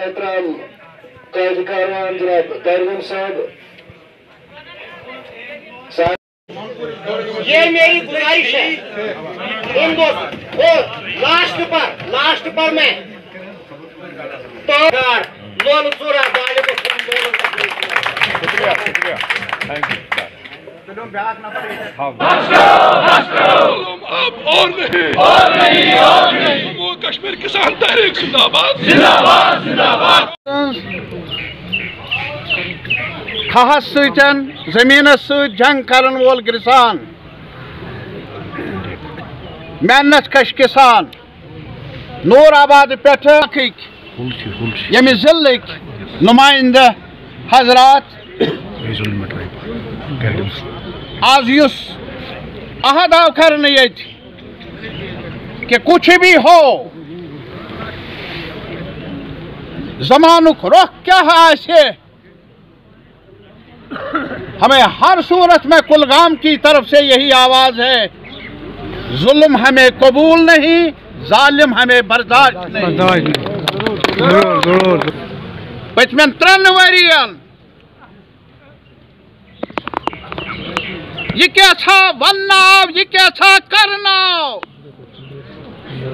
एहतराम काजी कारवान जनाब कारगिल साहब, ये मेरी गुजारिश है इन दो लास्ट पर मैं तो लोन सूरा जम्मू कश्मीर किसान तहरीक जिंदाबाद जिंदाबाद जिंदाबाद। खहस जमीनस जंग करन वोल किसान, मेहनत कश किसान नूराबाद पे यम जिलक नुमाइंदा हजरात आज युस अहद आव करने ये कि कुछ भी हो जमानुक रुख क्या है, हमें हर सूरत में कुलगाम की तरफ से यही आवाज है, जुल्म हमें कबूल नहीं, जालिम हमें बर्दाश्त नहीं। पचमन 3 वरियन ये क्या था वन्नाव, ये क्या था करनाव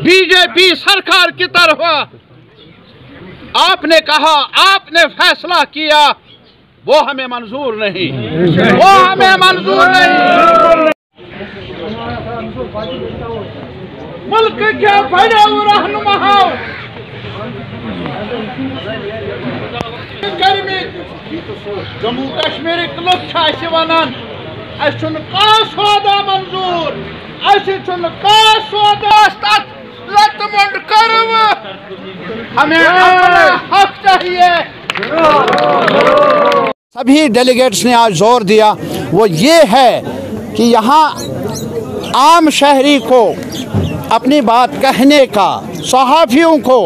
बीजेपी सरकार की तरफ आपने कहा, आपने फैसला किया, वो हमें मंजूर नहीं, वो हमें मंजूर नहीं। मुल्क के बड़े रहनुमा जम्मू कश्मीर लुक वन सौदा मंजूर, सौदा लतमंड कर, हमें अपना हक चाहिए। सभी डेलीगेट्स ने आज जोर दिया वो ये है कि यहाँ आम शहरी को अपनी बात कहने का, सहाफ़ियों को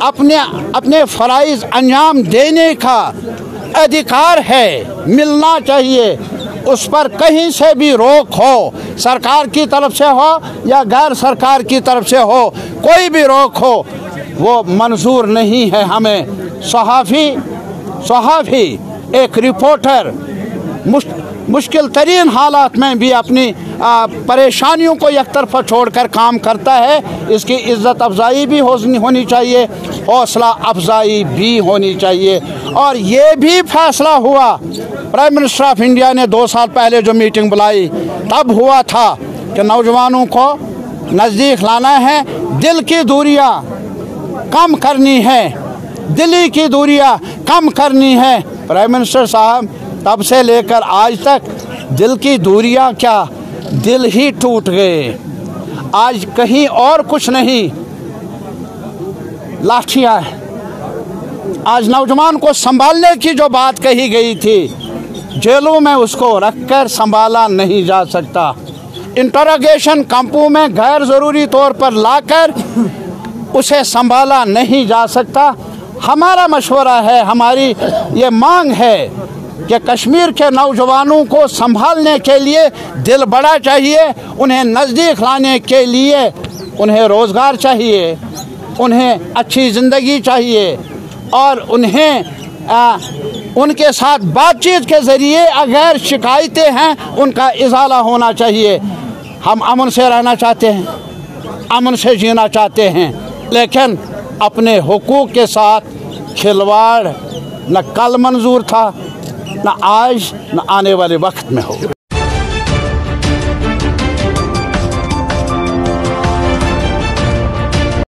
अपने फ़राइज़ अंजाम देने का अधिकार है, मिलना चाहिए। उस पर कहीं से भी रोक हो, सरकार की तरफ से हो या गैर सरकार की तरफ से हो, कोई भी रोक हो वो मंजूर नहीं है हमें। सहाफ़ी एक रिपोर्टर मुश्किल तरीन हालात में भी अपनी परेशानियों को एक तरफा छोड़कर काम करता है, इसकी इज़्ज़त अफजाई भी होनी चाहिए, हौसला अफजाई भी होनी चाहिए। और ये भी फैसला हुआ, प्राइम मिनिस्टर ऑफ इंडिया ने 2 साल पहले जो मीटिंग बुलाई तब हुआ था कि नौजवानों को नज़दीक लाना है, दिल की दूरियां कम करनी है, दिली की दूरियां कम करनी है। प्राइम मिनिस्टर साहब तब से लेकर आज तक दिल की दूरियां क्या, दिल ही टूट गए। आज कहीं और कुछ नहीं, लाठियां। आज नौजवान को संभालने की जो बात कही गई थी, जेलों में उसको रखकर संभाला नहीं जा सकता, इंटरोगेशन कैंपों में गैर ज़रूरी तौर पर लाकर उसे संभाला नहीं जा सकता। हमारा मशवरा है, हमारी ये मांग है कि कश्मीर के नौजवानों को संभालने के लिए दिल बड़ा चाहिए, उन्हें नज़दीक लाने के लिए उन्हें रोज़गार चाहिए, उन्हें अच्छी ज़िंदगी चाहिए और उन्हें उनके साथ बातचीत के ज़रिए अगर शिकायतें हैं उनका इज़ाला होना चाहिए। हम अमन से रहना चाहते हैं, अमन से जीना चाहते हैं, लेकिन अपने हुकूक के साथ खिलवाड़ न कल मंजूर था, न आज, न आने वाले वक्त में हो।